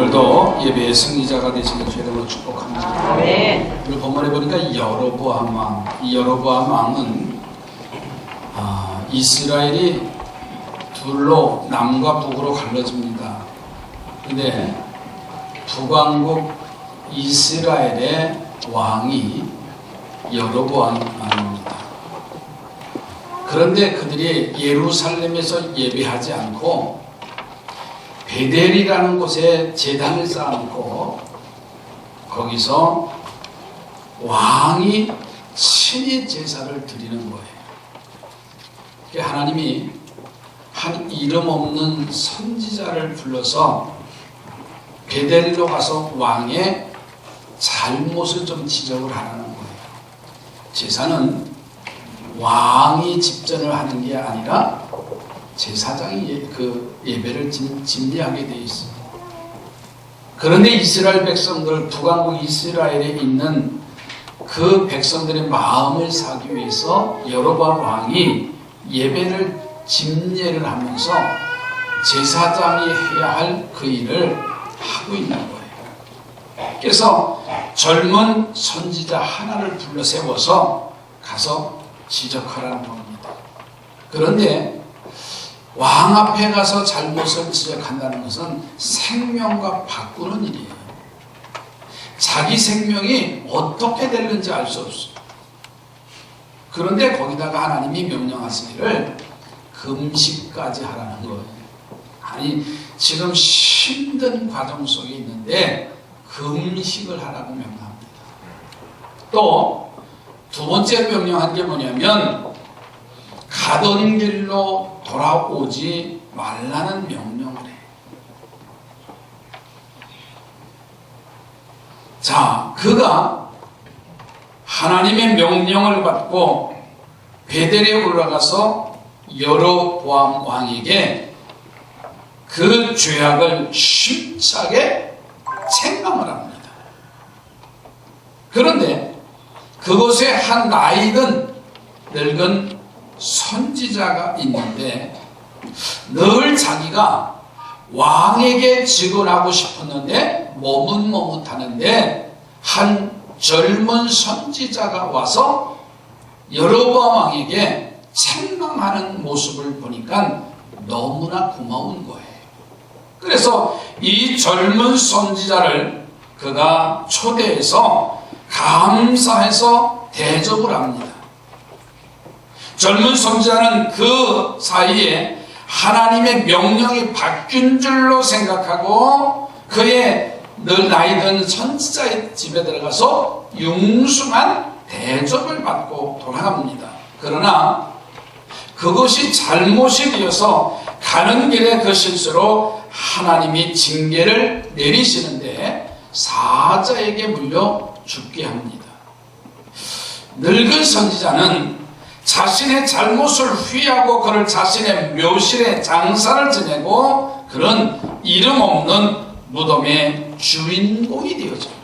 오늘도 예배의 승리자가 되시는 주의 이름으로 축복합니다. 네. 오늘 본문에 보니까 여로보암 왕, 이 여로보암 왕은 이스라엘이 둘로 남과 북으로 갈라집니다. 근데 북왕국 이스라엘의 왕이 여로보암 왕입니다. 그런데 그들이 예루살렘에서 예배하지 않고 베델이라는 곳에 제단을 쌓아놓고 거기서 왕이 친히 제사를 드리는 거예요. 하나님이 한 이름 없는 선지자를 불러서 베델로 가서 왕의 잘못을 좀 지적을 하라는 거예요. 제사는 왕이 집전을 하는 게 아니라 제사장이 그 예배를 집례하게 되어 있습니다. 그런데 이스라엘 백성들, 북왕국 이스라엘에 있는 그 백성들의 마음을 사기 위해서 여로보암 왕이 예배를 집례를 하면서 제사장이 해야 할 그 일을 하고 있는 거예요. 그래서 젊은 선지자 하나를 불러 세워서 가서 지적하라는 겁니다. 그런데 왕 앞에 가서 잘못을 지적한다는 것은 생명과 바꾸는 일이에요. 자기 생명이 어떻게 될는지 알 수 없어요. 그런데 거기다가 하나님이 명령하시기를 금식까지 하라는 거예요. 아니, 지금 힘든 과정 속에 있는데 금식을 하라고 명령합니다. 또 두 번째 명령한 게 뭐냐면 가던 길로 돌아오지 말라는 명령을 해요. 자, 그가 하나님의 명령을 받고 베델에 올라가서 여로보암 왕에게 그 죄악을 심차게 책망을 합니다. 그런데 그곳에 한 나이든 늙은 선지자가 있는데 늘 자기가 왕에게 직언하고 싶었는데 머뭇머뭇하는데 한 젊은 선지자가 와서 여로보암 왕에게 책망하는 모습을 보니까 너무나 고마운 거예요. 그래서 이 젊은 선지자를 그가 초대해서 감사해서 대접을 합니다. 젊은 선지자는 그 사이에 하나님의 명령이 바뀐 줄로 생각하고 그의 늘 나이 든 선지자의 집에 들어가서 융숭한 대접을 받고 돌아갑니다. 그러나 그것이 잘못이 되어서 가는 길에 그 실수로 하나님이 징계를 내리시는데 사자에게 물려 죽게 합니다. 늙은 선지자는 자신의 잘못을 후회하고 그를 자신의 묘실에 장사를 지내고 그런 이름 없는 무덤의 주인공이 되어져요.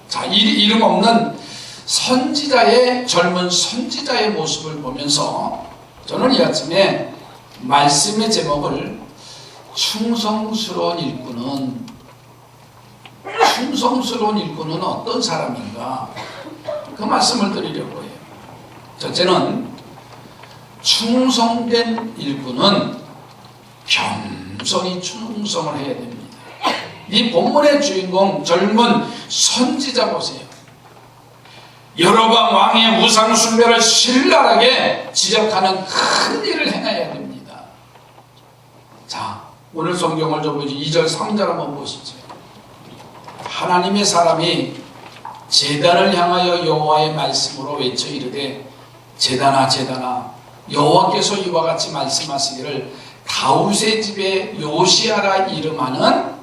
자, 이 이름 없는 선지자의 젊은 선지자의 모습을 보면서 저는 이 아침에 말씀의 제목을 충성스러운 일꾼은 어떤 사람인가 그 말씀을 드리려고 해요. 첫째는 충성된 일꾼은 겸손히 충성을 해야 됩니다. 이 본문의 주인공 젊은 선지자 보세요. 여로보암 왕의 우상 숭배를 신랄하게 지적하는 큰 일을 행해야 됩니다. 자, 오늘 성경을 좀 보죠. 2절 3절 한번 보시죠. 하나님의 사람이 제단을 향하여 여호와의 말씀으로 외쳐 이르되 제단아 제단아 여호와께서 이와 같이 말씀하시기를 다윗의 집에 요시아라 이름하는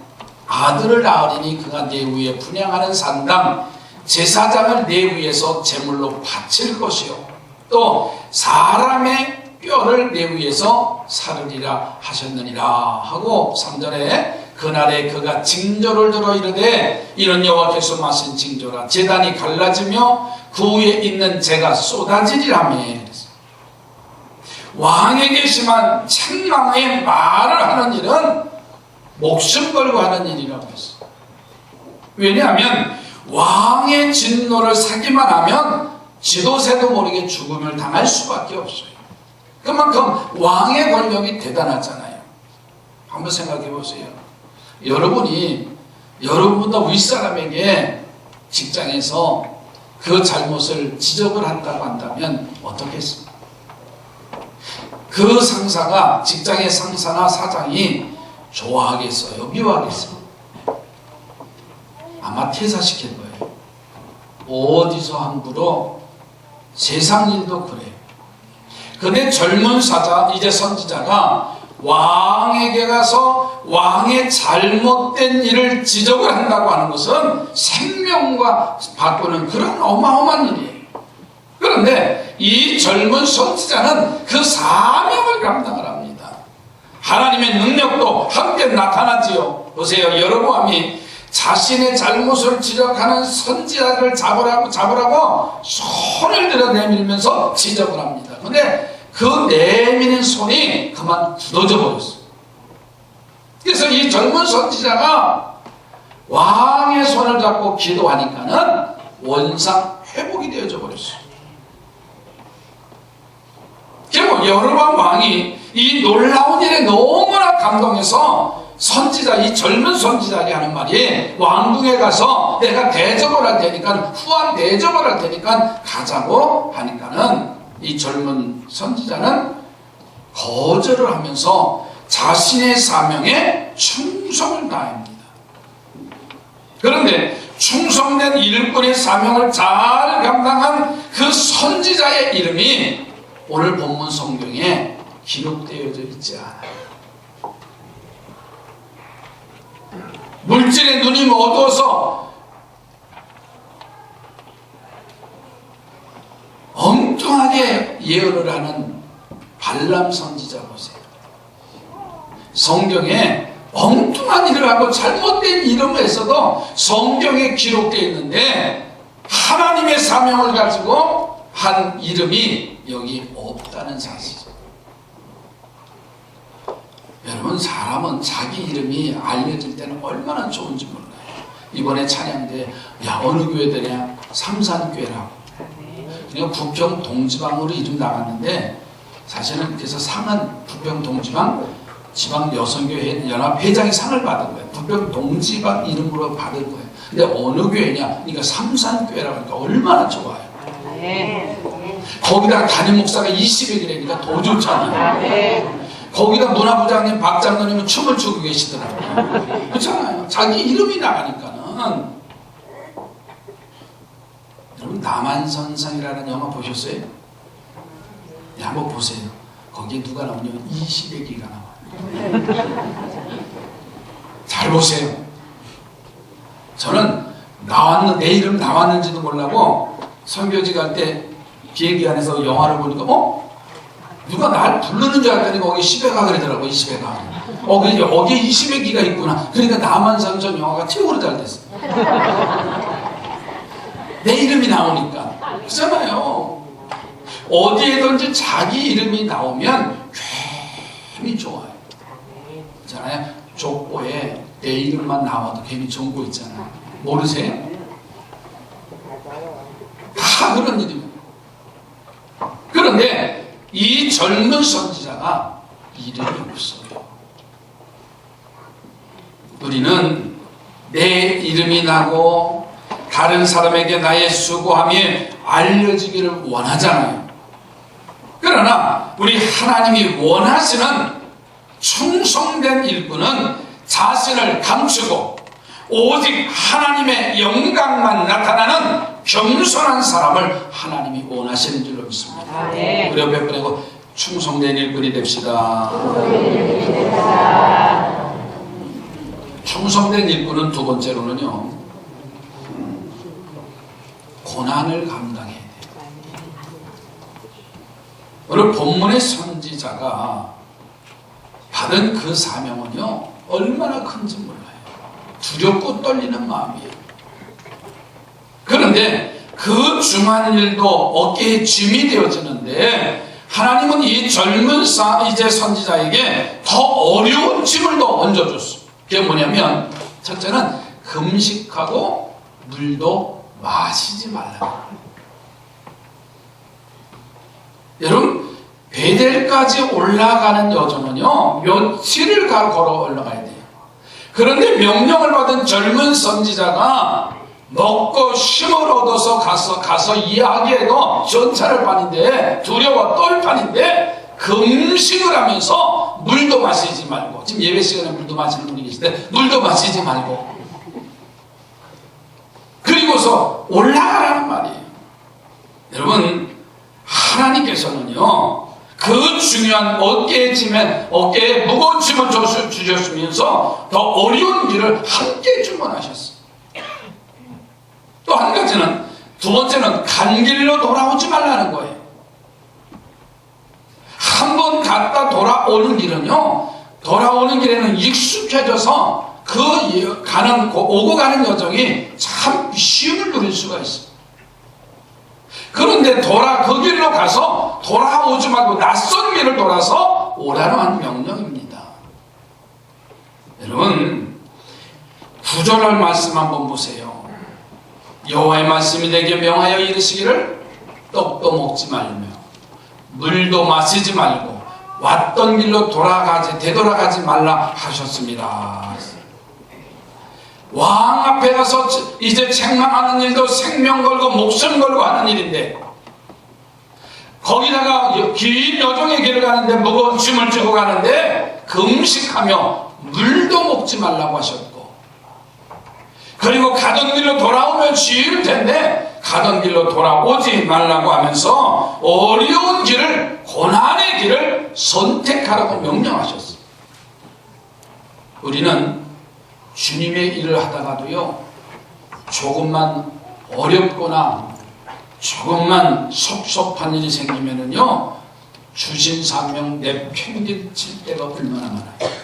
아들을 낳으리니 그가 내 위에 분향하는 산당 제사장을 내 위에서 제물로 바칠 것이요 또 사람의 뼈를 내 위에서 사르리라 하셨느니라 하고 3절에 그날에 그가 징조를 들어 이르되 이런 여호와께서 마신 징조라 제단이 갈라지며 그 위에 있는 재가 쏟아지리라며 왕에게 심한 책망의 말을 하는 일은 목숨 걸고 하는 일이라고 했어요. 왜냐하면 왕의 진노를 사기만 하면 지도새도 모르게 죽음을 당할 수밖에 없어요. 그만큼 왕의 권력이 대단하잖아요. 한번 생각해 보세요. 여러분이 여러분보다 윗사람에게 직장에서 그 잘못을 지적을 한다고 한다면 어떻겠습니까? 그 상사가, 직장의 상사나 사장이 좋아하겠어요? 미워하겠어요? 아마 퇴사시킬 거예요. 어디서 함부로, 세상 일도 그래요. 근데 젊은 사자, 이제 선지자가 왕에게 가서 왕의 잘못된 일을 지적을 한다고 하는 것은 생명과 바꾸는 그런 어마어마한 일이에요. 그런데 이 젊은 선지자는 그 사명을 감당을 합니다. 하나님의 능력도 함께 나타나지요. 보세요. 여로보암이 자신의 잘못을 지적하는 선지자를 잡으라고 손을 들어 내밀면서 지적을 합니다. 그런데 그 내미는 손이 그만 굳어져 버렸어요. 그래서 이 젊은 선지자가 왕의 손을 잡고 기도하니까는 원상 회복이 되어져 버렸어요. 결국 여로보암 왕이 이 놀라운 일에 너무나 감동해서 선지자, 이 젊은 선지자에게 하는 말이, 왕궁에 가서 내가 대접을 할 테니까, 후한 대접을 할 테니까 가자고 하니까는 이 젊은 선지자는 거절을 하면서 자신의 사명에 충성을 다합니다. 그런데 충성된 일꾼의 사명을 잘 감당한 그 선지자의 이름이 오늘 본문 성경에 기록되어져 있지 않아요. 물질의 눈이 어두워서 엉뚱하게 예언을 하는 발람 선지자 보세요. 성경에 엉뚱한 일을 하고 잘못된 이름을 했어도 성경에 기록되어 있는데 하나님의 사명을 가지고 한 이름이 여기 없다는 사실이죠. 여러분, 사람은 자기 이름이 알려질 때는 얼마나 좋은지 몰라요. 이번에 찬양대 어느 교회들이냐? 삼산교회라고. 그러니까 부평 동지방으로 이름 나갔는데, 사실은 그래서 상은 부평 동지방 지방 여성교회 연합 회장이 상을 받은 거예요. 부평 동지방 이름으로 받은 거예요. 근데 어느 교회냐? 그러니까 삼산교회라고 하니까 얼마나 좋아요. 거기다가 담임 목사가 20억이라니까 더 좋잖아요. 거기다 문화부장님, 박장로님은 춤을 추고 계시더라고요. 그렇잖아요. 자기 이름이 나가니까는. 여러분, 남한선상이라는 영화 보셨어요? 네, 한번 보세요. 거기에 누가 나오냐면 이시백이가 나와요. 잘 보세요. 저는 내 이름 나왔는지도 몰라고 선교지 갈 때 비행기 안에서 영화를 보니까 누가 날 부르는 줄 알았더니 거기 시베가 그러더라고. 이시베가. 그래서 여기에 이시베기가 있구나. 그러니까 남한산전 영화가 최고로 잘 됐어. 내 이름이 나오니까. 그렇잖아요. 어디에든지 자기 이름이 나오면 괜히 좋아요. 그렇잖아요. 족보에 내 이름만 나와도 괜히 좋은 거 있잖아요. 모르세요? 다 그런 일입니다. 그런데 이 젊은 선지자가 이름이 없어요. 우리는 내 이름이 나고 다른 사람에게 나의 수고함이 알려지기를 원하잖아요. 그러나 우리 하나님이 원하시는 충성된 일꾼은 자신을 감추고 오직 하나님의 영광만 나타나는 겸손한 사람을 하나님이 원하시는 줄로 믿습니다. 우리 옆에 보내고 충성된 일꾼이 됩시다. 충성된 일꾼은 두 번째로는요, 고난을 감당해야 돼요. 오늘 본문의 선지자가 받은 그 사명은요, 얼마나 큰지 몰라요. 두렵고 떨리는 마음이에요. 그런데 그 중한 일도 어깨에 짐이 되어지는데 하나님은 이 젊은 이제 선지자에게 더 어려운 짐을 더 얹어줬어요. 그게 뭐냐면 첫째는 금식하고 물도 마시지 말라. 여러분 베델까지 올라가는 여정은요 며칠을 걸어 올라가야 돼요. 그런데 명령을 받은 젊은 선지자가 먹고 힘을 얻어서 가서 이야기해도 전차를 판인데 두려워 떨 판인데 금식을 하면서 물도 마시지 말고, 지금 예배 시간에 물도 마시는 분이 계신데 물도 마시지 말고 그리고서 올라가라는 말이에요. 여러분 하나님께서는요 그 중요한 어깨에 무거운 짐을 주셨으면서 더 어려운 길을 함께 주문하셨어요. 또 한 가지는, 두 번째는 간 길로 돌아오지 말라는 거예요. 한 번 갔다 돌아오는 길은요, 돌아오는 길에는 익숙해져서 오고 가는 여정이 참 쉼을 누릴 수가 있어요. 그런데 그 길로 가서 돌아오지 말고 낯선 길을 돌아서 오라는 명령입니다. 여러분, 구절할 말씀 한번 보세요. 여호와의 말씀이 내게 명하여 이르시기를 떡도 먹지 말며 물도 마시지 말고 왔던 길로 되돌아가지 말라 하셨습니다. 왕 앞에 가서 이제 책망하는 일도 생명 걸고 목숨 걸고 하는 일인데, 거기다가 긴 여정의 길을 가는데 무거운 짐을 지고 가는데 금식하며 물도 먹지 말라고 하셨고, 그리고 가던 길로 돌아오면 쉬울 텐데 가던 길로 돌아오지 말라고 하면서 어려운 길을, 고난의 길을 선택하라고 명령하셨어요. 우리는 주님의 일을 하다가도요 조금만 어렵거나 조금만 섭섭한 일이 생기면은요 주신 사명 내팽개칠 때가 얼마나 많아요.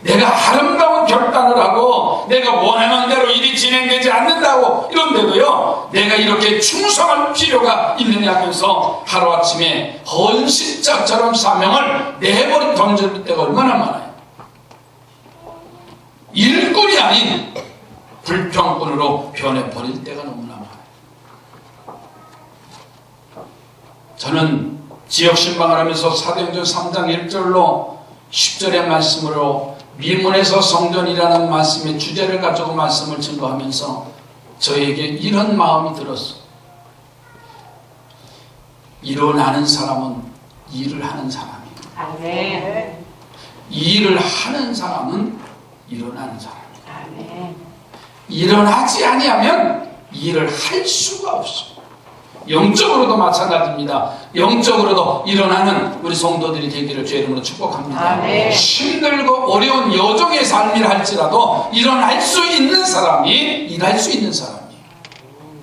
내가 아름다운 결단을 하고 내가 원하는 대로 일이 진행되지 않는다고 이런데도요 내가 이렇게 충성할 필요가 있느냐 하면서 하루아침에 헌신자처럼 사명을 내버려 던질 때가 얼마나 많아요. 일꾼이 아닌 불평꾼으로 변해버릴 때가 너무나 많아요. 저는 지역신방을 하면서 사도행전 3장 1절로 10절의 말씀으로 미문에서 성전이라는 말씀의 주제를 가지고 말씀을 증거하면서 저에게 이런 마음이 들었어요. 일어나는 사람은 일을 하는 사람이에요. 아멘. 일을 하는 사람은 일어나는 사람이에요. 아멘. 일어나지 아니하면 일을 할 수가 없어요. 영적으로도 마찬가지입니다. 영적으로도 일어나는 우리 성도들이 되기를 주의 이름으로 축복합니다. 아멘. 힘들고 어려운 여정의 삶이라 할지라도 일어날 수 있는 사람이 일할 수 있는 사람이에요.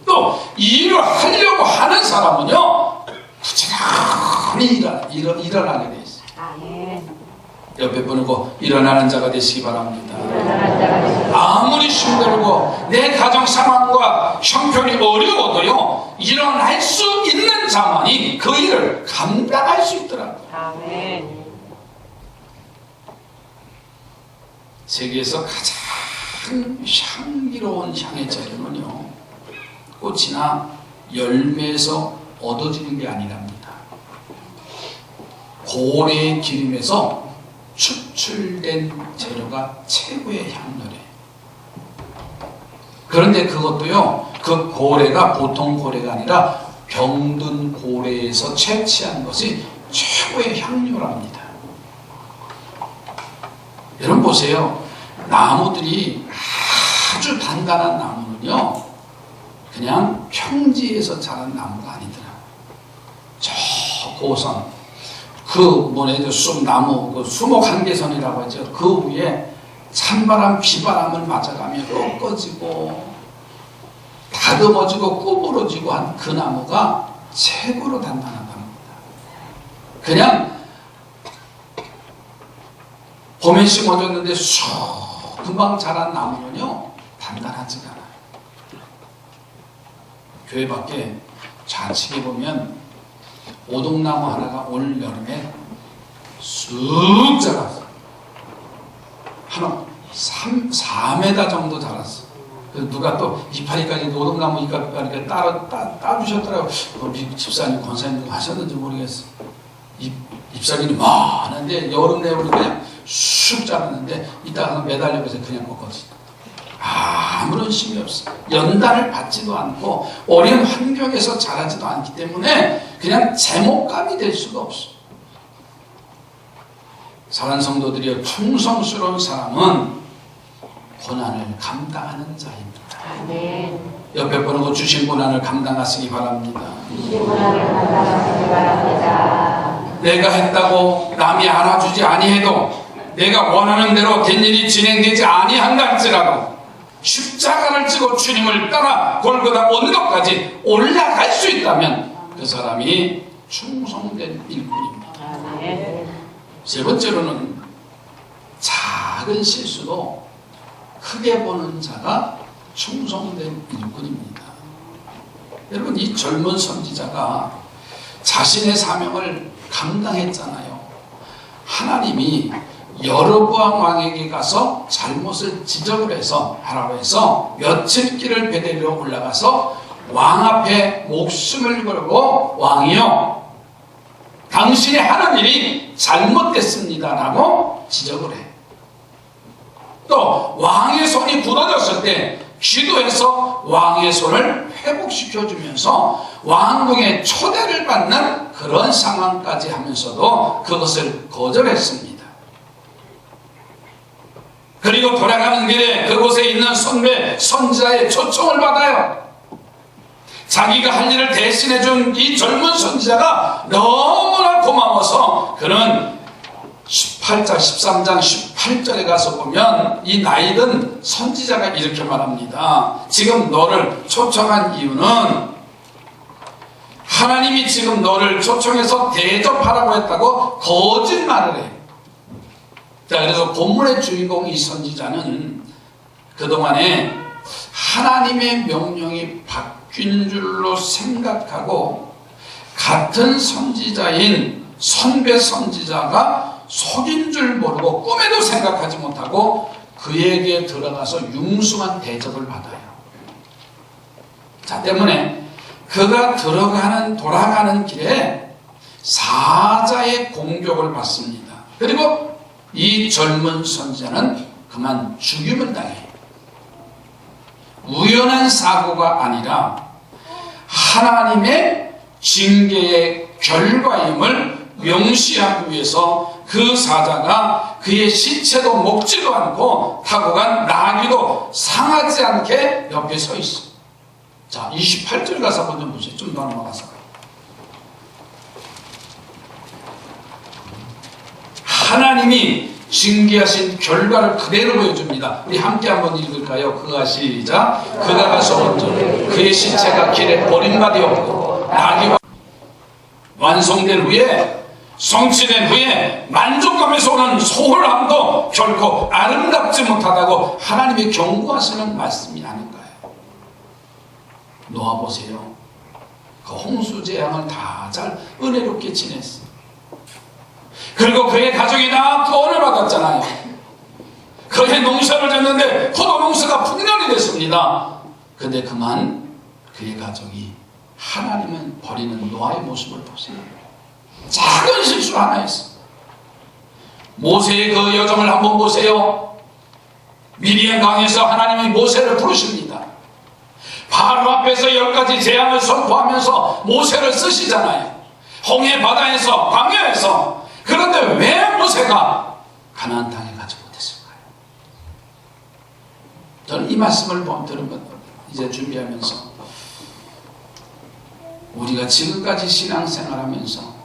또 일을 하려고 하는 사람은요 부지런히 일어나게 돼 있어요. 아멘. 옆에 보고 일어나는 자가 되시기 바랍니다. 아무리 힘들고 내 가정 상황과 형편이 어려워도요 일어날 수 있는 자만이 그 일을 감당할 수 있더라고요. 아멘. 세계에서 가장 향기로운 향의 재료는요 꽃이나 열매에서 얻어지는 게 아니랍니다. 고래의 기름에서 추출된 재료가 최고의 향료래요. 그런데 그것도요 그 고래가 보통 고래가 아니라 병든 고래에서 채취한 것이 최고의 향료랍니다. 여러분 보세요. 나무들이 아주 단단한 나무는요 그냥 평지에서 자란 나무가 아니더라고요. 저 고선 쑥나무, 수목 한계선이라고 하죠. 그 위에 찬바람, 비바람을 맞아가며 꺾어지고 다듬어지고 구부러지고 한 그 나무가 최고로 단단하답니다. 그냥 봄에 심어졌는데 쑥 금방 자란 나무는요 단단하지가 않아요. 교회 밖에 좌측에 보면 오동나무 하나가 올 여름에 쑥 자랐어요. 한 4m 정도 자랐어. 그래서 누가 또 이파리까지 노동나무 이파리까지 따주셨더라고. 집사님, 권사님 누가 하셨는지 모르겠어. 잎사귀는 많은데 여름 내로 그냥 쑥 자랐는데 이따가 매달려서 그냥 꺾어지. 아무런 힘이 없어. 연단을 받지도 않고 어려운 환경에서 자라지도 않기 때문에 그냥 제목감이 될 수가 없어. 사랑하는 성도들이여, 충성스러운 사람은 고난을 감당하는 자입니다. 네. 옆에 보는 거 주신 고난을 감당하시기 바랍니다. 주신 고난을 감당하시기 바랍니다. 내가 했다고 남이 알아주지 아니해도, 내가 원하는 대로 된 일이 진행되지 아니한다 할지라도 십자가를 지고 주님을 따라 골고다 언덕까지 올라갈 수 있다면 그 사람이 충성된 일꾼입니다. 네. 세 번째로는 작은 실수도 크게 보는 자가 충성된 일꾼입니다. 여러분, 이 젊은 선지자가 자신의 사명을 감당했잖아요. 하나님이 여로보암 왕에게 가서 잘못을 지적을 해서 하라고 해서 며칠 길을 베델리로 올라가서 왕 앞에 목숨을 걸고, 왕이요, 당신이 하는 일이 잘못됐습니다 라고 지적을 해. 또 왕의 손이 굳어졌을 때 기도해서 왕의 손을 회복시켜주면서 왕궁에 초대를 받는 그런 상황까지 하면서도 그것을 거절했습니다. 그리고 돌아가는 길에 그곳에 있는 선배 선지자의 초청을 받아요. 자기가 할 일을 대신해준 이 젊은 선지자가 너무나 고마워서 그는 13장 18절에 가서 보면 이 나이든 선지자가 이렇게 말합니다. 지금 너를 초청한 이유는 하나님이 지금 너를 초청해서 대접하라고 했다고 거짓말을 해. 자, 그래서 본문의 주인공 이 선지자는 그동안에 하나님의 명령이 바뀐 줄로 생각하고 같은 선지자인 선배 선지자가 속인 줄 모르고 꿈에도 생각하지 못하고 그에게 들어가서 융숭한 대접을 받아요. 자, 때문에 그가 돌아가는 길에 사자의 공격을 받습니다. 그리고 이 젊은 선지자는 그만 죽임을 당해요. 우연한 사고가 아니라 하나님의 징계의 결과임을 명시하기 위해서 그 사자가 그의 시체도 먹지도 않고 타고 간 나귀도 상하지 않게 옆에 서 있어. 자, 28절 가서 한번 보세요. 좀 더 넘어가서. 하나님이 징계하신 결과를 그대로 보여줍니다. 우리 함께 한번 읽을까요? 그가 시작. 그가 가서 그의 시체가 길에 버림받이었고 나귀와 완성된 후에, 성취된 후에 만족감에서 오는 소홀함도 결코 아름답지 못하다고 하나님이 경고하시는 말씀이 아닌가요? 노아 보세요. 그 홍수 재앙을 다 잘 은혜롭게 지냈어. 그리고 그의 가족이 다 구원을 받았잖아요. 그의 농사를 졌는데 포도 농사가 풍년이 됐습니다. 근데 그만 그의 가족이 하나님은 버리는 노아의 모습을 보세요. 작은 실수 하나 있어. 모세의 그 여정을 한번 보세요. 미디안 강에서 하나님이 모세를 부르십니다. 바로 앞에서 10가지 재앙을 선포하면서 모세를 쓰시잖아요. 홍해 바다에서, 광야에서. 그런데 왜 모세가 가나안 땅에 가지 못했을까요? 저는 이 말씀을 들으면 이제 준비하면서 우리가 지금까지 신앙생활하면서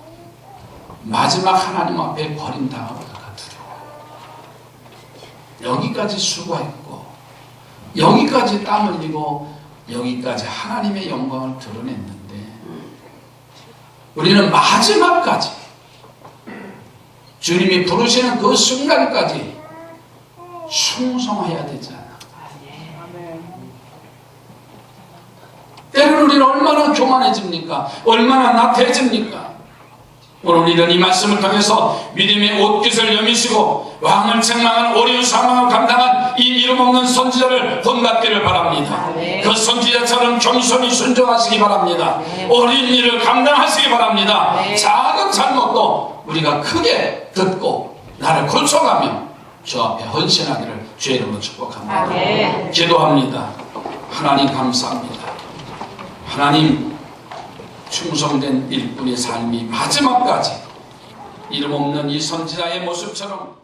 마지막 하나님 앞에 버림당할까 두려워. 여기까지 수고했고, 여기까지 땀 흘리고, 여기까지 하나님의 영광을 드러냈는데 우리는 마지막까지 주님이 부르시는 그 순간까지 충성해야 되지 않아. 때로는 우리는 얼마나 교만해집니까? 얼마나 나태해집니까? 오늘 우리는 이 말씀을 통해서 믿음의 옷깃을 여미시고 왕을 책망하는 어려운 상황을 감당한 이 이름 없는 선지자를 본받기를 바랍니다. 아멘. 그 선지자처럼 겸손히 순종하시기 바랍니다. 아멘. 어린 일을 감당하시기 바랍니다. 아멘. 작은 잘못도 우리가 크게 듣고 나를 곤송하며 주 앞에 헌신하기를 주의 이름으로 축복합니다. 아멘. 기도합니다. 하나님 감사합니다. 하나님 충성된 일꾼의 삶이 마지막까지 이름 없는 이 선지자의 모습처럼